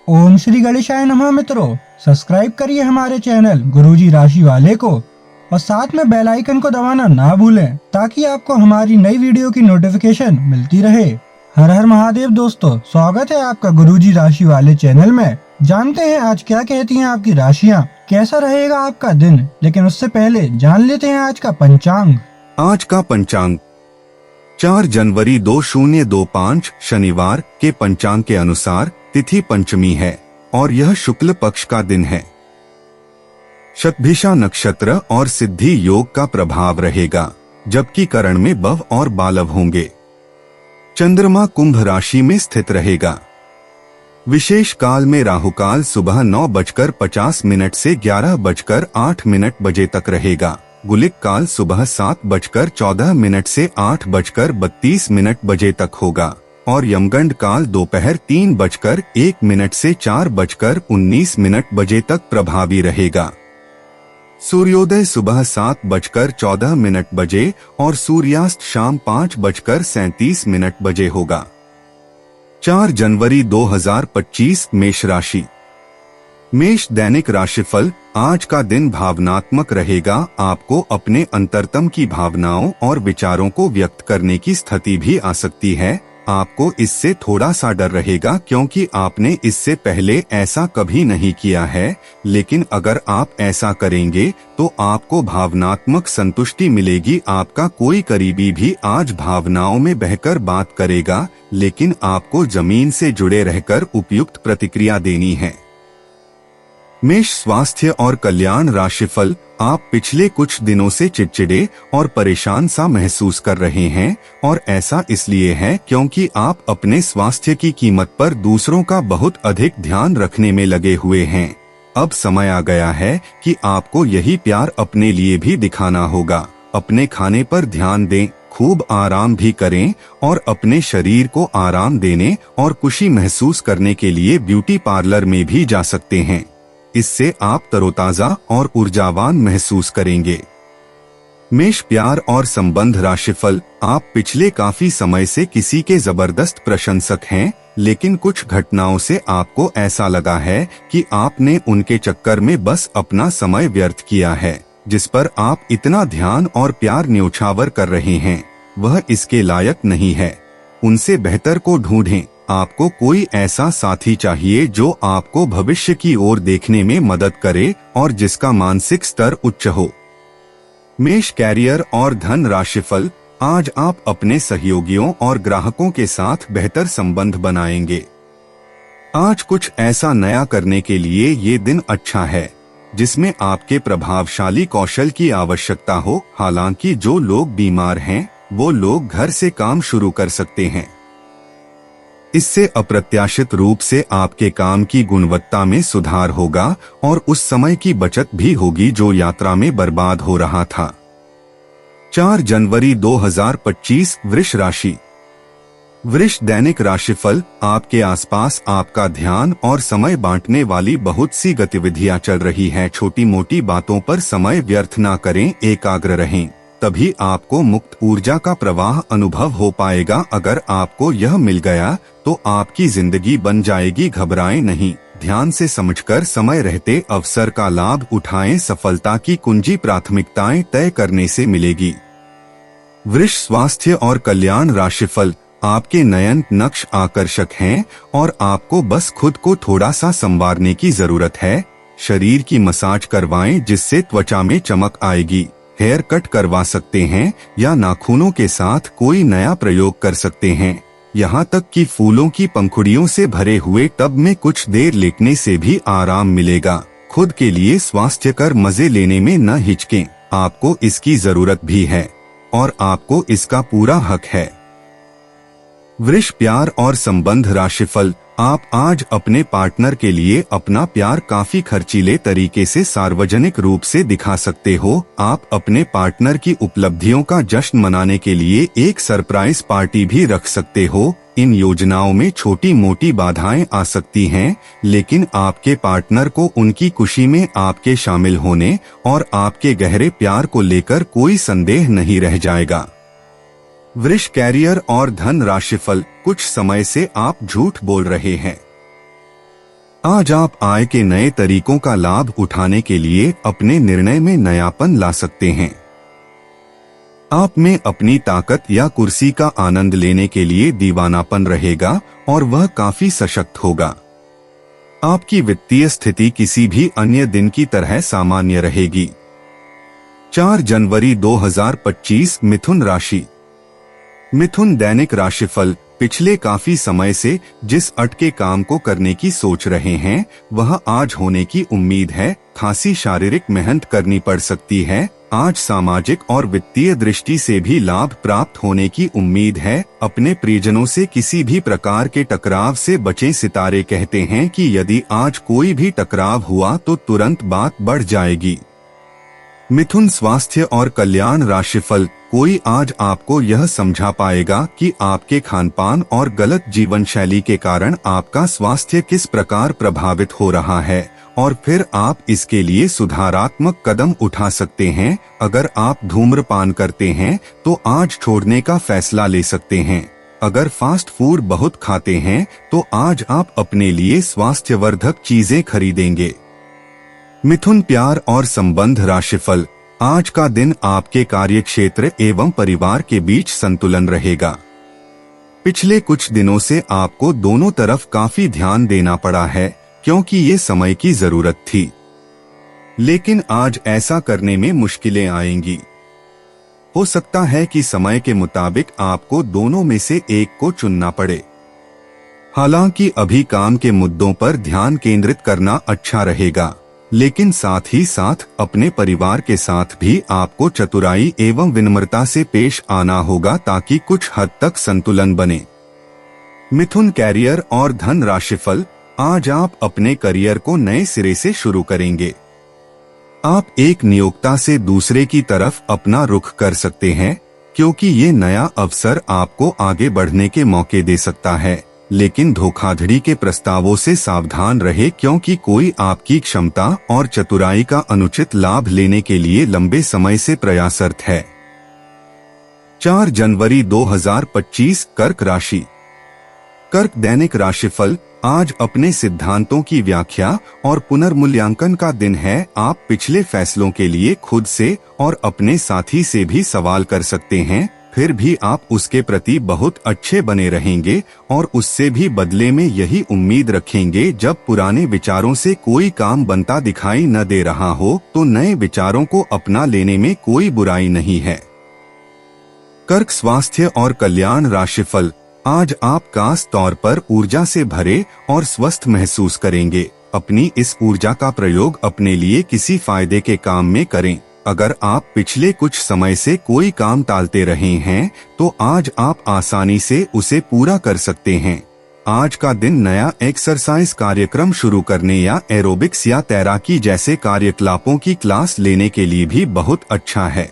ओम श्री गणेशाय नमः। मित्रों, सब्सक्राइब करिए हमारे चैनल गुरुजी राशि वाले को और साथ में बेल आइकन को दबाना ना भूलें ताकि आपको हमारी नई वीडियो की नोटिफिकेशन मिलती रहे। हर हर महादेव दोस्तों, स्वागत है आपका गुरुजी राशि वाले चैनल में। जानते हैं आज क्या कहती हैं आपकी राशियां, कैसा रहेगा आपका दिन। लेकिन उससे पहले जान लेते हैं आज का पंचांग। आज का पंचांग 4 जनवरी 2025 शनिवार के पंचांग के अनुसार तिथि पंचमी है और यह शुक्ल पक्ष का दिन है। शतभिषा नक्षत्र और सिद्धि योग का प्रभाव रहेगा, जबकि करण में बव और बालव होंगे। चंद्रमा कुंभ राशि में स्थित रहेगा। विशेष काल में राहुकाल सुबह 9:50 से 11:08 बजे तक रहेगा। गुलिक काल सुबह 7:14 से 8:32 बजे तक होगा और यमगंड काल दोपहर 3:01 से 4:19 बजे तक प्रभावी रहेगा। सूर्योदय सुबह 7:14 बजे और सूर्यास्त शाम 5:37 बजे होगा। 4 जनवरी 2025 मेष राशि। मेष दैनिक राशिफल। आज का दिन भावनात्मक रहेगा। आपको अपने अंतरतम की भावनाओं और विचारों को व्यक्त करने की स्थिति भी आ सकती है। आपको इससे थोड़ा सा डर रहेगा क्योंकि आपने इससे पहले ऐसा कभी नहीं किया है, लेकिन अगर आप ऐसा करेंगे तो आपको भावनात्मक संतुष्टि मिलेगी। आपका कोई करीबी भी आज भावनाओं में बहकर बात करेगा, लेकिन आपको जमीन से जुड़े रहकर उपयुक्त प्रतिक्रिया देनी है। मेष स्वास्थ्य और कल्याण राशिफल। आप पिछले कुछ दिनों से चिड़चिड़े और परेशान सा महसूस कर रहे हैं और ऐसा इसलिए है क्योंकि आप अपने स्वास्थ्य की कीमत पर दूसरों का बहुत अधिक ध्यान रखने में लगे हुए हैं। अब समय आ गया है कि आपको यही प्यार अपने लिए भी दिखाना होगा। अपने खाने पर ध्यान दें, खूब आराम भी करें और अपने शरीर को आराम देने और खुशी महसूस करने के लिए ब्यूटी पार्लर में भी जा सकते हैं। इससे आप तरोताजा और ऊर्जावान महसूस करेंगे। मेष प्यार और संबंध राशिफल। आप पिछले काफी समय से किसी के जबरदस्त प्रशंसक हैं, लेकिन कुछ घटनाओं से आपको ऐसा लगा है कि आपने उनके चक्कर में बस अपना समय व्यर्थ किया है। जिस पर आप इतना ध्यान और प्यार न्योछावर कर रहे हैं, वह इसके लायक नहीं है। उनसे बेहतर को ढूंढें। आपको कोई ऐसा साथी चाहिए जो आपको भविष्य की ओर देखने में मदद करे और जिसका मानसिक स्तर उच्च हो। मेष कैरियर और धन राशिफल। आज आप अपने सहयोगियों और ग्राहकों के साथ बेहतर संबंध बनाएंगे। आज कुछ ऐसा नया करने के लिए ये दिन अच्छा है जिसमें आपके प्रभावशाली कौशल की आवश्यकता हो। हालांकि जो लोग बीमार हैं, वो लोग घर से काम शुरू कर सकते हैं। इससे अप्रत्याशित रूप से आपके काम की गुणवत्ता में सुधार होगा और उस समय की बचत भी होगी जो यात्रा में बर्बाद हो रहा था। 4 जनवरी 2025 वृष राशि। वृष दैनिक राशिफल। आपके आसपास आपका ध्यान और समय बांटने वाली बहुत सी गतिविधियां चल रही हैं। छोटी मोटी बातों पर समय व्यर्थ ना करें, एकाग्र रहें, तभी आपको मुक्त ऊर्जा का प्रवाह अनुभव हो पाएगा। अगर आपको यह मिल गया तो आपकी जिंदगी बन जाएगी। घबराएं नहीं, ध्यान से समझकर समय रहते अवसर का लाभ उठाएं। सफलता की कुंजी प्राथमिकताएं तय करने से मिलेगी। वृष स्वास्थ्य और कल्याण राशिफल। आपके नयन नक्श आकर्षक हैं और आपको बस खुद को थोड़ा सा संवारने की जरूरत है। शरीर की मसाज करवाएं जिससे त्वचा में चमक आएगी। हेयर कट करवा सकते हैं या नाखूनों के साथ कोई नया प्रयोग कर सकते हैं। यहाँ तक कि फूलों की पंखुड़ियों से भरे हुए टब में कुछ देर लेटने से भी आराम मिलेगा। खुद के लिए स्वास्थ्यकर मजे लेने में न हिचकें, आपको इसकी जरूरत भी है और आपको इसका पूरा हक है। वृष प्यार और संबंध राशिफल। आप आज अपने पार्टनर के लिए अपना प्यार काफी खर्चीले तरीके से सार्वजनिक रूप से दिखा सकते हो। आप अपने पार्टनर की उपलब्धियों का जश्न मनाने के लिए एक सरप्राइज पार्टी भी रख सकते हो। इन योजनाओं में छोटी मोटी बाधाएं आ सकती हैं, लेकिन आपके पार्टनर को उनकी खुशी में आपके शामिल होने और आपके गहरे प्यार को लेकर कोई संदेह नहीं रह जाएगा। वृष कैरियर और धन राशिफल। कुछ समय से आप झूठ बोल रहे हैं। आज आप आय के नए तरीकों का लाभ उठाने के लिए अपने निर्णय में नयापन ला सकते हैं। आप में अपनी ताकत या कुर्सी का आनंद लेने के लिए दीवानापन रहेगा और वह काफी सशक्त होगा। आपकी वित्तीय स्थिति किसी भी अन्य दिन की तरह सामान्य रहेगी। 4 जनवरी 2025 मिथुन राशि। मिथुन दैनिक राशिफल। पिछले काफी समय से जिस अटके काम को करने की सोच रहे हैं वह आज होने की उम्मीद है। खासी शारीरिक मेहनत करनी पड़ सकती है। आज सामाजिक और वित्तीय दृष्टि से भी लाभ प्राप्त होने की उम्मीद है। अपने प्रियजनों से किसी भी प्रकार के टकराव से बचें। सितारे कहते हैं कि यदि आज कोई भी टकराव हुआ तो तुरंत बात बढ़ जाएगी। मिथुन स्वास्थ्य और कल्याण राशिफल। कोई आज आपको यह समझा पाएगा कि आपके खानपान और गलत जीवन शैली के कारण आपका स्वास्थ्य किस प्रकार प्रभावित हो रहा है और फिर आप इसके लिए सुधारात्मक कदम उठा सकते हैं। अगर आप धूम्रपान करते हैं तो आज छोड़ने का फैसला ले सकते हैं। अगर फास्ट फूड बहुत खाते हैं तो आज आप अपने लिए स्वास्थ्यवर्धक चीजें खरीदेंगे। मिथुन प्यार और संबंध राशिफल। आज का दिन आपके कार्यक्षेत्र एवं परिवार के बीच संतुलन रहेगा। पिछले कुछ दिनों से आपको दोनों तरफ काफी ध्यान देना पड़ा है क्योंकि ये समय की जरूरत थी, लेकिन आज ऐसा करने में मुश्किलें आएंगी। हो सकता है कि समय के मुताबिक आपको दोनों में से एक को चुनना पड़े। हालांकि अभी काम के मुद्दों पर ध्यान केंद्रित करना अच्छा रहेगा, लेकिन साथ ही साथ अपने परिवार के साथ भी आपको चतुराई एवं विनम्रता से पेश आना होगा ताकि कुछ हद तक संतुलन बने। मिथुन कैरियर और धन राशिफल। आज आप अपने करियर को नए सिरे से शुरू करेंगे। आप एक नियोक्ता से दूसरे की तरफ अपना रुख कर सकते हैं क्योंकि ये नया अवसर आपको आगे बढ़ने के मौके दे सकता है, लेकिन धोखाधड़ी के प्रस्तावों से सावधान रहे क्योंकि कोई आपकी क्षमता और चतुराई का अनुचित लाभ लेने के लिए लंबे समय से प्रयासरत है। 4 जनवरी 2025 कर्क राशि। कर्क दैनिक राशिफल। आज अपने सिद्धांतों की व्याख्या और पुनर्मूल्यांकन का दिन है। आप पिछले फैसलों के लिए खुद से और अपने साथी से भी सवाल कर सकते हैं, फिर भी आप उसके प्रति बहुत अच्छे बने रहेंगे और उससे भी बदले में यही उम्मीद रखेंगे। जब पुराने विचारों से कोई काम बनता दिखाई न दे रहा हो तो नए विचारों को अपना लेने में कोई बुराई नहीं है। कर्क स्वास्थ्य और कल्याण राशिफल। आज आप खास तौर पर ऊर्जा से भरे और स्वस्थ महसूस करेंगे। अपनी इस ऊर्जा का प्रयोग अपने लिए किसी फायदे के काम में करें। अगर आप पिछले कुछ समय से कोई काम टालते रहे हैं तो आज आप आसानी से उसे पूरा कर सकते हैं। आज का दिन नया एक्सरसाइज कार्यक्रम शुरू करने या एरोबिक्स या तैराकी जैसे कार्यकलापों की क्लास लेने के लिए भी बहुत अच्छा है।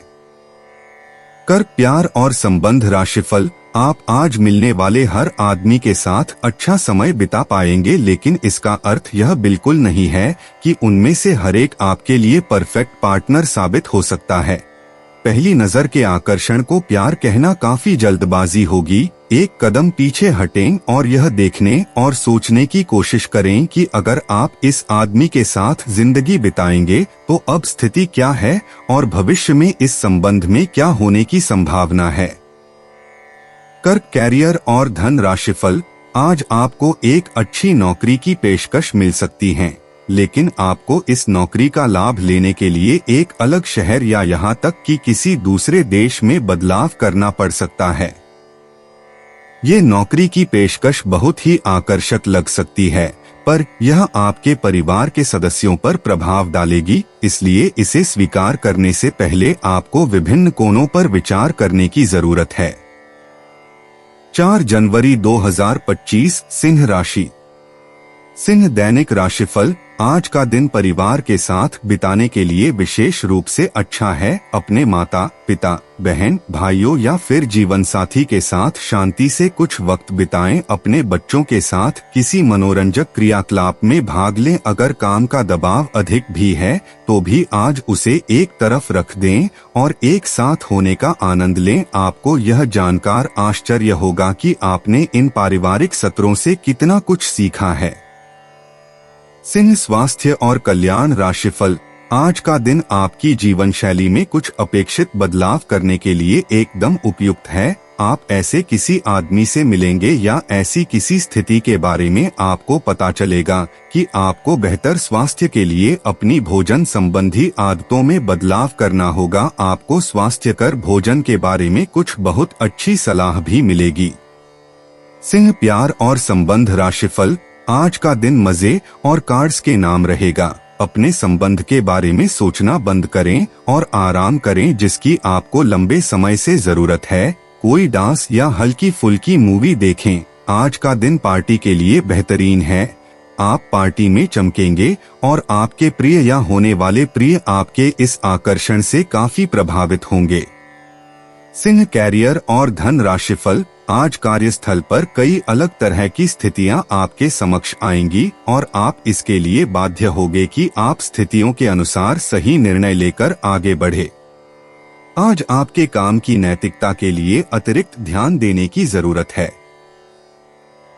कर्क प्यार और संबंध राशिफल। आप आज मिलने वाले हर आदमी के साथ अच्छा समय बिता पाएंगे, लेकिन इसका अर्थ यह बिल्कुल नहीं है कि उनमें से हर एक आपके लिए परफेक्ट पार्टनर साबित हो सकता है। पहली नजर के आकर्षण को प्यार कहना काफी जल्दबाजी होगी। एक कदम पीछे हटें और यह देखने और सोचने की कोशिश करें कि अगर आप इस आदमी के साथ जिंदगी बिताएंगे तो अब स्थिति क्या है और भविष्य में इस संबंध में क्या होने की संभावना है। कर्क कैरियर और धन राशिफल। आज आपको एक अच्छी नौकरी की पेशकश मिल सकती है, लेकिन आपको इस नौकरी का लाभ लेने के लिए एक अलग शहर या यहाँ तक कि किसी दूसरे देश में बदलाव करना पड़ सकता है। ये नौकरी की पेशकश बहुत ही आकर्षक लग सकती है, पर यह आपके परिवार के सदस्यों पर प्रभाव डालेगी, इसलिए इसे स्वीकार करने से पहले आपको विभिन्न कोणों पर विचार करने की जरूरत है। 4 जनवरी 2025 सिंह राशि। सिंह दैनिक राशिफल। आज का दिन परिवार के साथ बिताने के लिए विशेष रूप से अच्छा है। अपने माता पिता, बहन, भाइयों या फिर जीवन साथी के साथ शांति से कुछ वक्त बिताएं। अपने बच्चों के साथ किसी मनोरंजक क्रियाकलाप में भाग लें। अगर काम का दबाव अधिक भी है तो भी आज उसे एक तरफ रख दें और एक साथ होने का आनंद लें। आपको यह जानकर आश्चर्य होगा कि आपने इन पारिवारिक सत्रों से कितना कुछ सीखा है। सिंह स्वास्थ्य और कल्याण राशिफल। आज का दिन आपकी जीवन शैली में कुछ अपेक्षित बदलाव करने के लिए एकदम उपयुक्त है। आप ऐसे किसी आदमी से मिलेंगे या ऐसी किसी स्थिति के बारे में आपको पता चलेगा कि आपको बेहतर स्वास्थ्य के लिए अपनी भोजन संबंधी आदतों में बदलाव करना होगा। आपको स्वास्थ्यकर भोजन के बारे में कुछ बहुत अच्छी सलाह भी मिलेगी। सिंह प्यार और संबंध राशिफल। आज का दिन मजे और कार्ड्स के नाम रहेगा। अपने संबंध के बारे में सोचना बंद करें और आराम करें जिसकी आपको लंबे समय से जरूरत है। कोई डांस या हल्की फुल्की मूवी देखें। आज का दिन पार्टी के लिए बेहतरीन है। आप पार्टी में चमकेंगे और आपके प्रिय या होने वाले प्रिय आपके इस आकर्षण से काफी प्रभावित होंगे। सिंह कैरियर और धन राशिफल। आज कार्यस्थल पर कई अलग तरह की स्थितियां आपके समक्ष आएंगी और आप इसके लिए बाध्य होंगे कि आप स्थितियों के अनुसार सही निर्णय लेकर आगे बढ़े। आज आपके काम की नैतिकता के लिए अतिरिक्त ध्यान देने की जरूरत है।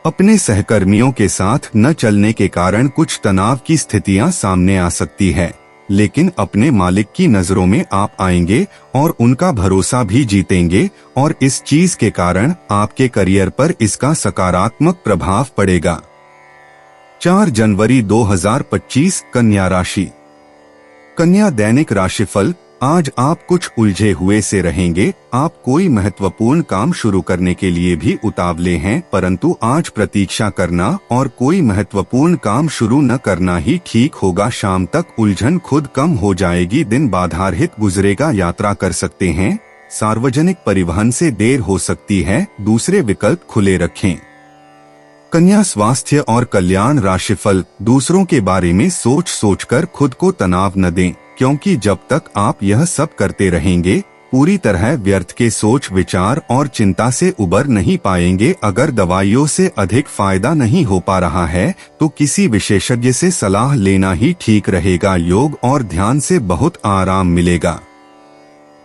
अपने सहकर्मियों के साथ न चलने के कारण कुछ तनाव की स्थितियां सामने आ सकती है, लेकिन अपने मालिक की नजरों में आप आएंगे और उनका भरोसा भी जीतेंगे और इस चीज के कारण आपके करियर पर इसका सकारात्मक प्रभाव पड़ेगा। 4 जनवरी 2025 कन्या राशि। कन्या दैनिक राशिफल। आज आप कुछ उलझे हुए से रहेंगे। आप कोई महत्वपूर्ण काम शुरू करने के लिए भी उतावले हैं, परंतु आज प्रतीक्षा करना और कोई महत्वपूर्ण काम शुरू न करना ही ठीक होगा। शाम तक उलझन खुद कम हो जाएगी। दिन बाधारहित गुजरेगा। यात्रा कर सकते हैं। सार्वजनिक परिवहन से देर हो सकती है। दूसरे विकल्प खुले रखें। कन्या स्वास्थ्य और कल्याण राशिफल। दूसरों के बारे में सोच सोचकर खुद को तनाव न दें, क्योंकि जब तक आप यह सब करते रहेंगे पूरी तरह व्यर्थ के सोच विचार और चिंता से उबर नहीं पाएंगे। अगर दवाइयों से अधिक फायदा नहीं हो पा रहा है तो किसी विशेषज्ञ से सलाह लेना ही ठीक रहेगा। योग और ध्यान से बहुत आराम मिलेगा।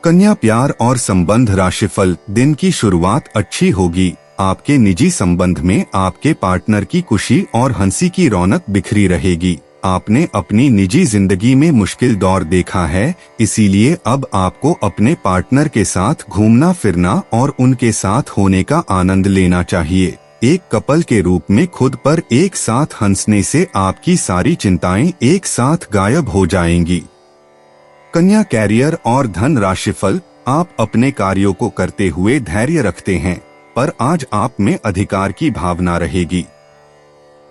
कन्या प्यार और संबंध राशिफल। दिन की शुरुआत अच्छी होगी। आपके निजी संबंध में आपके पार्टनर की खुशी और हंसी की रौनक बिखरी रहेगी। आपने अपनी निजी जिंदगी में मुश्किल दौर देखा है, इसीलिए अब आपको अपने पार्टनर के साथ घूमना फिरना और उनके साथ होने का आनंद लेना चाहिए। एक कपल के रूप में खुद पर एक साथ हंसने से आपकी सारी चिंताएं एक साथ गायब हो जाएंगी। कन्या कैरियर और धन राशिफल। आप अपने कार्यों को करते हुए धैर्य रखते हैं, पर आज आप में अधिकार की भावना रहेगी।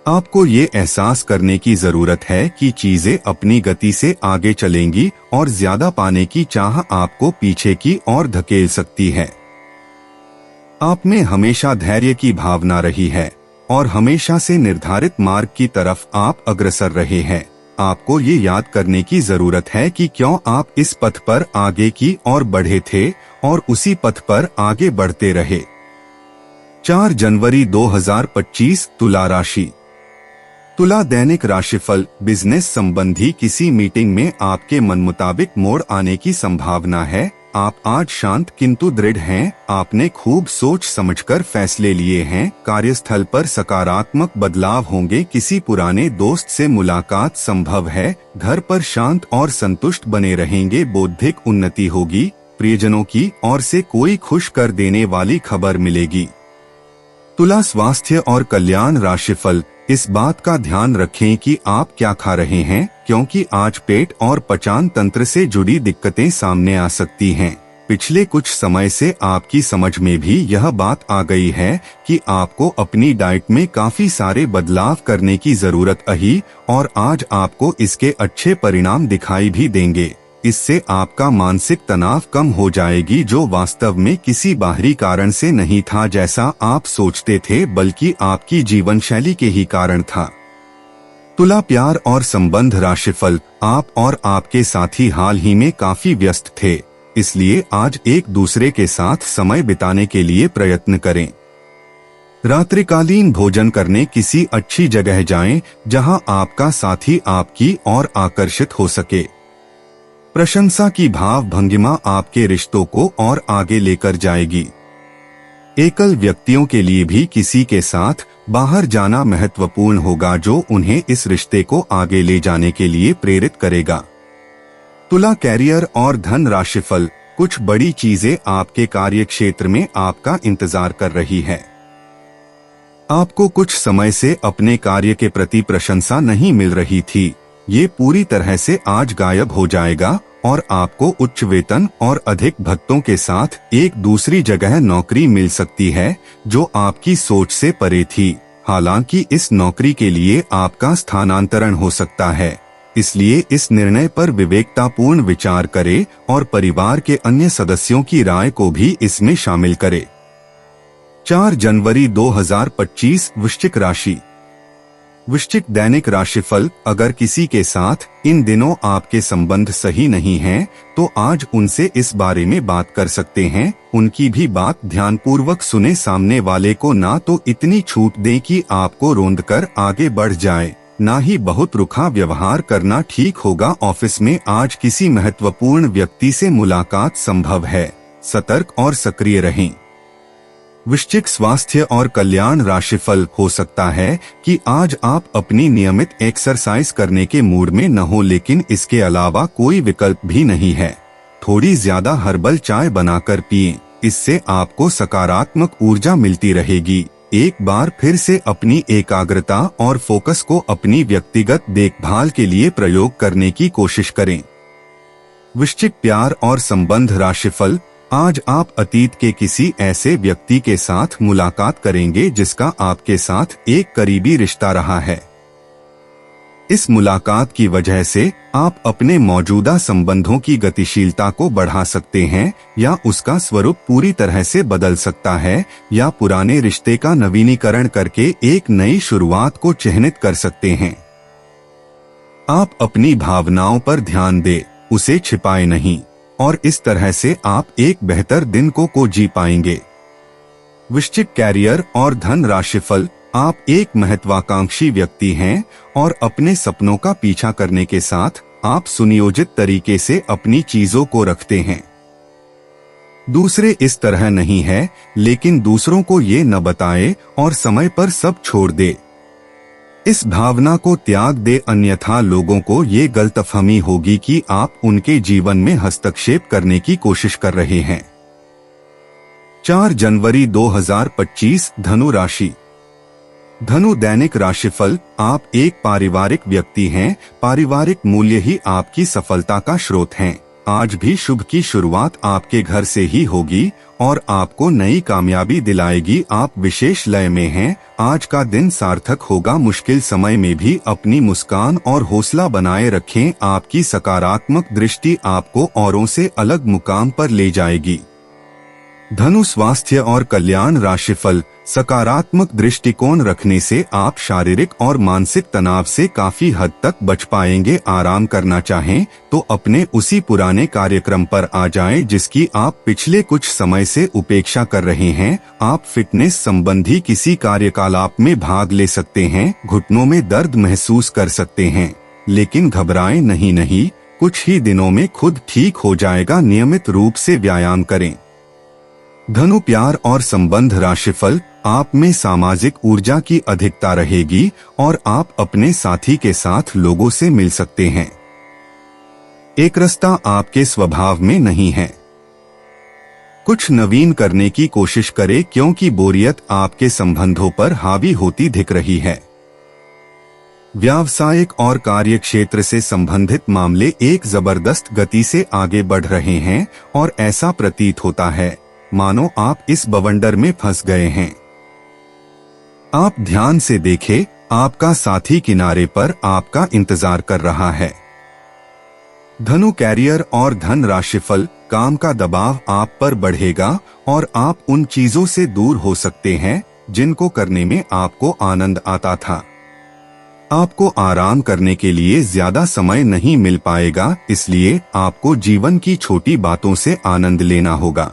आपको ये एहसास करने की जरूरत है कि चीजें अपनी गति से आगे चलेंगी और ज्यादा पाने की चाह आपको पीछे की ओर धकेल सकती है। आप में हमेशा धैर्य की भावना रही है और हमेशा से निर्धारित मार्ग की तरफ आप अग्रसर रहे हैं। आपको ये याद करने की जरूरत है कि क्यों आप इस पथ पर आगे की ओर बढ़े थे और उसी पथ पर आगे बढ़ते रहे। 4 जनवरी 2025 तुला राशि। तुला दैनिक राशिफल। बिजनेस संबंधी किसी मीटिंग में आपके मन मुताबिक मोड़ आने की संभावना है। आप आज शांत किंतु दृढ़ हैं। आपने खूब सोच समझकर फैसले लिए हैं। कार्यस्थल पर सकारात्मक बदलाव होंगे। किसी पुराने दोस्त से मुलाकात संभव है। घर पर शांत और संतुष्ट बने रहेंगे। बौद्धिक उन्नति होगी। प्रियजनों की ओर से कोई खुश कर देने वाली खबर मिलेगी। तुला स्वास्थ्य और कल्याण राशिफल। इस बात का ध्यान रखें कि आप क्या खा रहे हैं, क्योंकि आज पेट और पाचन तंत्र से जुड़ी दिक्कतें सामने आ सकती हैं। पिछले कुछ समय से आपकी समझ में भी यह बात आ गई है कि आपको अपनी डाइट में काफी सारे बदलाव करने की जरूरत है और आज आपको इसके अच्छे परिणाम दिखाई भी देंगे। इससे आपका मानसिक तनाव कम हो जाएगी, जो वास्तव में किसी बाहरी कारण से नहीं था जैसा आप सोचते थे, बल्कि आपकी जीवन शैली के ही कारण था। तुला प्यार और संबंध राशिफल। आप और आपके साथी हाल ही में काफी व्यस्त थे, इसलिए आज एक दूसरे के साथ समय बिताने के लिए प्रयत्न करें। रात्रिकालीन भोजन करने किसी अच्छी जगह जाएं, जहां आपका साथी आपकी ओर आकर्षित हो सके। प्रशंसा की भाव भंगिमा आपके रिश्तों को और आगे लेकर जाएगी। एकल व्यक्तियों के लिए भी किसी के साथ बाहर जाना महत्वपूर्ण होगा जो उन्हें इस रिश्ते को आगे ले जाने के लिए प्रेरित करेगा। तुला कैरियर और धन राशिफल, कुछ बड़ी चीजें आपके कार्य क्षेत्र में आपका इंतजार कर रही है। आपको कुछ समय से अपने कार्य के प्रति प्रशंसा नहीं मिल रही थी, ये पूरी तरह से आज गायब हो जाएगा और आपको उच्च वेतन और अधिक भत्तों के साथ एक दूसरी जगह नौकरी मिल सकती है जो आपकी सोच से परे थी। हालांकि इस नौकरी के लिए आपका स्थानांतरण हो सकता है, इसलिए इस निर्णय पर विवेकतापूर्ण विचार करें और परिवार के अन्य सदस्यों की राय को भी इसमें शामिल करें। 4 जनवरी 2025 वृश्चिक राशि। वृश्चिक दैनिक राशिफल, अगर किसी के साथ इन दिनों आपके संबंध सही नहीं हैं, तो आज उनसे इस बारे में बात कर सकते हैं। उनकी भी बात ध्यानपूर्वक सुने, सामने वाले को ना तो इतनी छूट दें कि आपको रोंदकर आगे बढ़ जाए, ना ही बहुत रुखा व्यवहार करना ठीक होगा। ऑफिस में आज किसी महत्वपूर्ण व्यक्ति से मुलाकात संभव है, सतर्क और सक्रिय रहें। वृश्चिक स्वास्थ्य और कल्याण राशिफल, हो सकता है कि आज आप अपनी नियमित एक्सरसाइज करने के मूड में न हो, लेकिन इसके अलावा कोई विकल्प भी नहीं है। थोड़ी ज्यादा हर्बल चाय बनाकर पिएं, इससे आपको सकारात्मक ऊर्जा मिलती रहेगी। एक बार फिर से अपनी एकाग्रता और फोकस को अपनी व्यक्तिगत देखभाल के लिए प्रयोग करने की कोशिश करें। वृश्चिक प्यार और संबंध राशिफल, आज आप अतीत के किसी ऐसे व्यक्ति के साथ मुलाकात करेंगे जिसका आपके साथ एक करीबी रिश्ता रहा है। इस मुलाकात की वजह से आप अपने मौजूदा संबंधों की गतिशीलता को बढ़ा सकते हैं, या उसका स्वरूप पूरी तरह से बदल सकता है, या पुराने रिश्ते का नवीनीकरण करके एक नई शुरुआत को चिह्नित कर सकते हैं। आप अपनी भावनाओं पर ध्यान दें, उसे छिपाए नहीं, और इस तरह से आप एक बेहतर दिन को जी पाएंगे। वृश्चिक कैरियर और धन राशिफल, आप एक महत्वाकांक्षी व्यक्ति हैं और अपने सपनों का पीछा करने के साथ आप सुनियोजित तरीके से अपनी चीजों को रखते हैं। दूसरे इस तरह नहीं है, लेकिन दूसरों को ये न बताए और समय पर सब छोड़ दे। इस भावना को त्याग दे, अन्यथा लोगों को ये गलतफहमी होगी कि आप उनके जीवन में हस्तक्षेप करने की कोशिश कर रहे हैं। 4 जनवरी 2025 धनु राशि। धनु दैनिक राशिफल, आप एक पारिवारिक व्यक्ति हैं। पारिवारिक मूल्य ही आपकी सफलता का स्रोत हैं। आज भी शुभ की शुरुआत आपके घर से ही होगी और आपको नई कामयाबी दिलाएगी। आप विशेष लय में हैं, आज का दिन सार्थक होगा। मुश्किल समय में भी अपनी मुस्कान और हौसला बनाए रखें। आपकी सकारात्मक दृष्टि आपको औरों से अलग मुकाम पर ले जाएगी। धनु स्वास्थ्य और कल्याण राशिफल, सकारात्मक दृष्टिकोण रखने से आप शारीरिक और मानसिक तनाव से काफी हद तक बच पाएंगे। आराम करना चाहें तो अपने उसी पुराने कार्यक्रम पर आ जाएं जिसकी आप पिछले कुछ समय से उपेक्षा कर रहे हैं। आप फिटनेस संबंधी किसी कार्यकलाप में भाग ले सकते हैं। घुटनों में दर्द महसूस कर सकते हैं, लेकिन घबराएं नहीं, कुछ ही दिनों में खुद ठीक हो जाएगा। नियमित रूप से व्यायाम करें। धनु प्यार और संबंध राशिफल, आप में सामाजिक ऊर्जा की अधिकता रहेगी और आप अपने साथी के साथ लोगों से मिल सकते हैं। एकरसता आपके स्वभाव में नहीं है। कुछ नवीन करने की कोशिश करें क्योंकि बोरियत आपके संबंधों पर हावी होती दिख रही है। व्यावसायिक और कार्य क्षेत्र से संबंधित मामले एक जबरदस्त गति से आगे बढ़ रहे हैं और ऐसा प्रतीत होता है मानो आप इस बवंडर में फंस गए हैं। आप ध्यान से देखें, आपका साथी किनारे पर आपका इंतजार कर रहा है। धनु कैरियर और धन राशिफल, काम का दबाव आप पर बढ़ेगा और आप उन चीजों से दूर हो सकते हैं जिनको करने में आपको आनंद आता था। आपको आराम करने के लिए ज्यादा समय नहीं मिल पाएगा, इसलिए आपको जीवन की छोटी बातों से आनंद लेना होगा।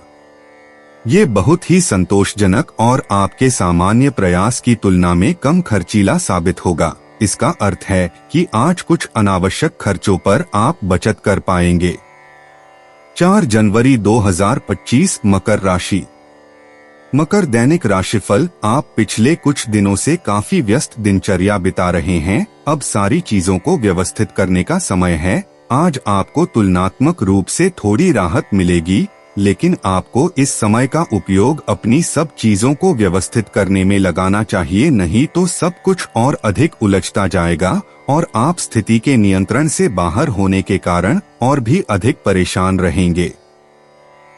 ये बहुत ही संतोषजनक और आपके सामान्य प्रयास की तुलना में कम खर्चीला साबित होगा। इसका अर्थ है कि आज कुछ अनावश्यक खर्चों पर आप बचत कर पाएंगे। 4 जनवरी 2025 मकर राशि। मकर दैनिक राशिफल, आप पिछले कुछ दिनों से काफी व्यस्त दिनचर्या बिता रहे हैं। अब सारी चीजों को व्यवस्थित करने का समय है। आज आपको तुलनात्मक रूप से थोड़ी राहत मिलेगी, लेकिन आपको इस समय का उपयोग अपनी सब चीजों को व्यवस्थित करने में लगाना चाहिए, नहीं तो सब कुछ और अधिक उलझता जाएगा और आप स्थिति के नियंत्रण से बाहर होने के कारण और भी अधिक परेशान रहेंगे।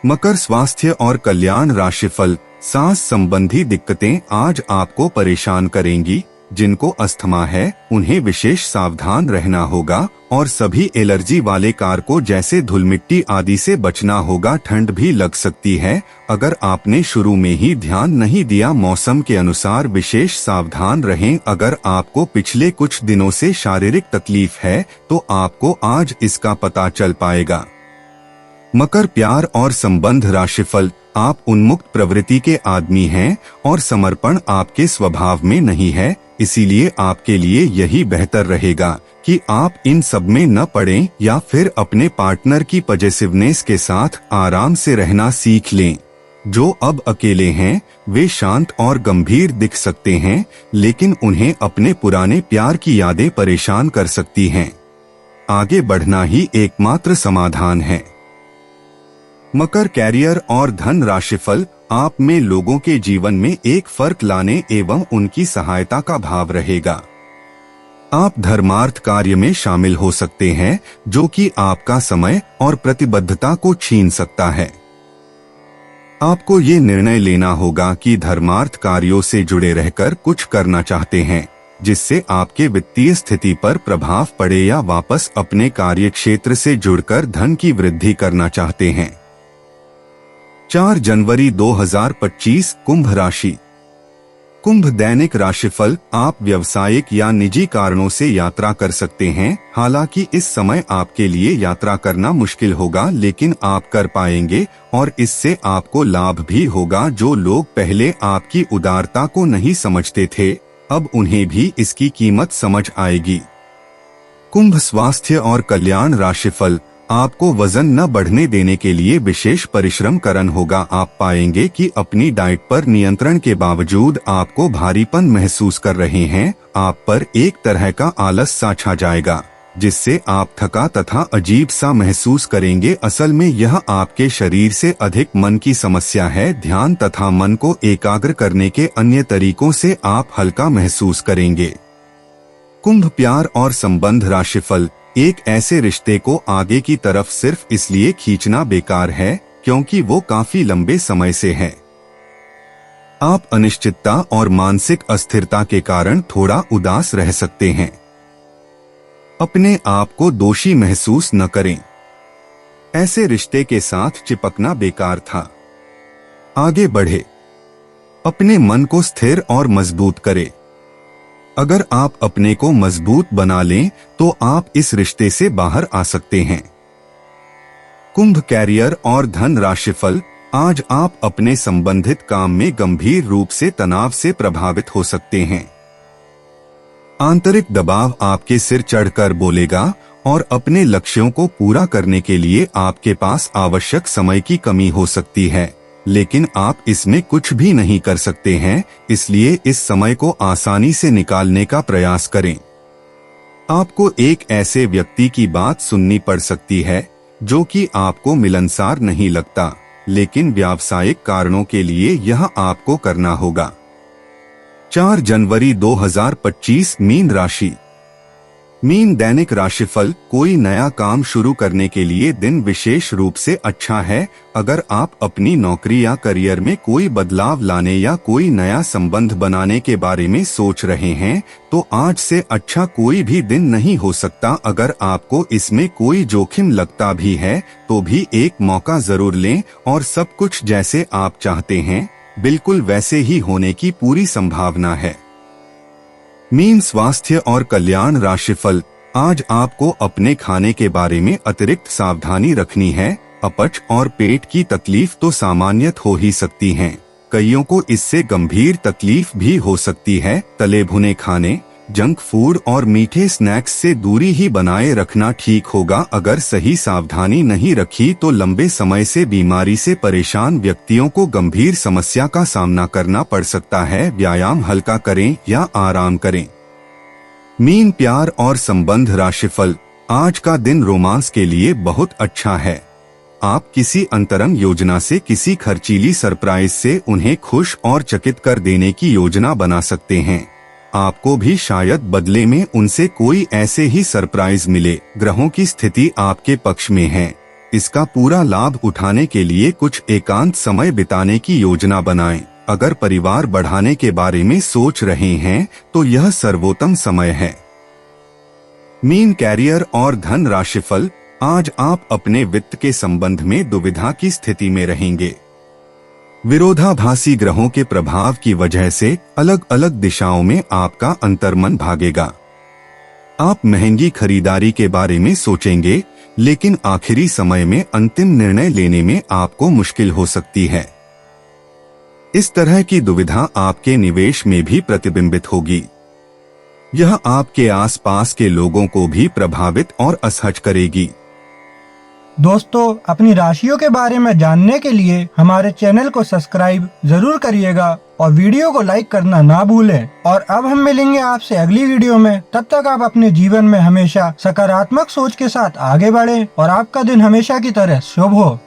मकर स्वास्थ्य और कल्याण राशिफल, सांस संबंधी दिक्कतें आज आपको परेशान करेंगी। जिनको अस्थमा है उन्हें विशेष सावधान रहना होगा और सभी एलर्जी वाले कारकों जैसे धूल मिट्टी आदि से बचना होगा। ठंड भी लग सकती है। अगर आपने शुरू में ही ध्यान नहीं दिया, मौसम के अनुसार विशेष सावधान रहें। अगर आपको पिछले कुछ दिनों से शारीरिक तकलीफ है तो आपको आज इसका पता चल पाएगा। मकर प्यार और संबंध राशिफल, आप उन्मुक्त प्रवृत्ति के आदमी हैं और समर्पण आपके स्वभाव में नहीं है, इसीलिए आपके लिए यही बेहतर रहेगा कि आप इन सब में न पड़ें या फिर अपने पार्टनर की पॉजिटिवनेस के साथ आराम से रहना सीख लें। जो अब अकेले हैं वे शांत और गंभीर दिख सकते हैं, लेकिन उन्हें अपने पुराने प्यार की यादें परेशान कर सकती हैं। आगे बढ़ना ही एकमात्र समाधान है। मकर कैरियर और धन राशिफल, आप में लोगों के जीवन में एक फर्क लाने एवं उनकी सहायता का भाव रहेगा। आप धर्मार्थ कार्य में शामिल हो सकते हैं, जो कि आपका समय और प्रतिबद्धता को छीन सकता है। आपको ये निर्णय लेना होगा कि धर्मार्थ कार्यों से जुड़े रहकर कुछ करना चाहते हैं, जिससे आपके वित्तीय स्थिति पर प्रभाव पड़े, या वापस अपने कार्य क्षेत्र से जुड़कर धन की वृद्धि करना चाहते हैं। 4 जनवरी 2025 कुंभ राशि। कुंभ दैनिक राशिफल, आप व्यवसायिक या निजी कारणों से यात्रा कर सकते हैं। हालांकि इस समय आपके लिए यात्रा करना मुश्किल होगा, लेकिन आप कर पाएंगे और इससे आपको लाभ भी होगा। जो लोग पहले आपकी उदारता को नहीं समझते थे, अब उन्हें भी इसकी कीमत समझ आएगी। कुंभ स्वास्थ्य और कल्याण राशिफल, आपको वजन न बढ़ने देने के लिए विशेष परिश्रम करना होगा। आप पाएंगे कि अपनी डाइट पर नियंत्रण के बावजूद आपको भारीपन महसूस कर रहे हैं। आप पर एक तरह का आलस सा छा जाएगा, जिससे आप थका तथा अजीब सा महसूस करेंगे। असल में यह आपके शरीर से अधिक मन की समस्या है। ध्यान तथा मन को एकाग्र करने के अन्य तरीकों से आप हल्का महसूस करेंगे। कुंभ प्यार और संबंध राशिफल, एक ऐसे रिश्ते को आगे की तरफ सिर्फ इसलिए खींचना बेकार है क्योंकि वो काफी लंबे समय से है। आप अनिश्चितता और मानसिक अस्थिरता के कारण थोड़ा उदास रह सकते हैं। अपने आप को दोषी महसूस न करें। ऐसे रिश्ते के साथ चिपकना बेकार था। आगे बढ़े। अपने मन को स्थिर और मजबूत करें। अगर आप अपने को मजबूत बना लें तो आप इस रिश्ते से बाहर आ सकते हैं। कुंभ कैरियर और धन राशिफल, आज आप अपने संबंधित काम में गंभीर रूप से तनाव से प्रभावित हो सकते हैं। आंतरिक दबाव आपके सिर चढ़कर बोलेगा और अपने लक्ष्यों को पूरा करने के लिए आपके पास आवश्यक समय की कमी हो सकती है, लेकिन आप इसमें कुछ भी नहीं कर सकते हैं। इसलिए इस समय को आसानी से निकालने का प्रयास करें। आपको एक ऐसे व्यक्ति की बात सुननी पड़ सकती है जो कि आपको मिलनसार नहीं लगता, लेकिन व्यावसायिक कारणों के लिए यह आपको करना होगा। 4 जनवरी 2025 मीन राशि। मीन दैनिक राशिफल, कोई नया काम शुरू करने के लिए दिन विशेष रूप से अच्छा है। अगर आप अपनी नौकरी या करियर में कोई बदलाव लाने या कोई नया संबंध बनाने के बारे में सोच रहे हैं तो आज से अच्छा कोई भी दिन नहीं हो सकता। अगर आपको इसमें कोई जोखिम लगता भी है तो भी एक मौका जरूर लें और सब कुछ जैसे आप चाहते हैं बिल्कुल वैसे ही होने की पूरी संभावना है। मीन स्वास्थ्य और कल्याण राशिफल, आज आपको अपने खाने के बारे में अतिरिक्त सावधानी रखनी है। अपच और पेट की तकलीफ तो सामान्य हो ही सकती हैं, कईयों को इससे गंभीर तकलीफ भी हो सकती है। तले भुने खाने, जंक फूड और मीठे स्नैक्स से दूरी ही बनाए रखना ठीक होगा। अगर सही सावधानी नहीं रखी तो लंबे समय से बीमारी से परेशान व्यक्तियों को गंभीर समस्या का सामना करना पड़ सकता है। व्यायाम हल्का करें या आराम करें। मीन, प्यार और संबंध राशिफल। आज का दिन रोमांस के लिए बहुत अच्छा है। आप किसी अंतरंग योजना से, किसी खर्चीली सरप्राइज से उन्हें खुश और चकित कर देने की योजना बना सकते हैं। आपको भी शायद बदले में उनसे कोई ऐसे ही सरप्राइज मिले। ग्रहों की स्थिति आपके पक्ष में है। इसका पूरा लाभ उठाने के लिए कुछ एकांत समय बिताने की योजना बनाएं। अगर परिवार बढ़ाने के बारे में सोच रहे हैं तो यह सर्वोत्तम समय है। मीन, कैरियर और धन राशिफल। आज आप अपने वित्त के संबंध में दुविधा की स्थिति में रहेंगे। विरोधाभासी ग्रहों के प्रभाव की वजह से अलग अलग दिशाओं में आपका अंतर्मन भागेगा। आप महंगी खरीदारी के बारे में सोचेंगे, लेकिन आखिरी समय में अंतिम निर्णय लेने में आपको मुश्किल हो सकती है। इस तरह की दुविधा आपके निवेश में भी प्रतिबिंबित होगी। यह आपके आसपास के लोगों को भी प्रभावित और असहज करेगी। दोस्तों, अपनी राशियों के बारे में जानने के लिए हमारे चैनल को सब्सक्राइब जरूर करिएगा और वीडियो को लाइक करना ना भूलें। और अब हम मिलेंगे आपसे अगली वीडियो में। तब तक आप अपने जीवन में हमेशा सकारात्मक सोच के साथ आगे बढ़ें और आपका दिन हमेशा की तरह शुभ हो।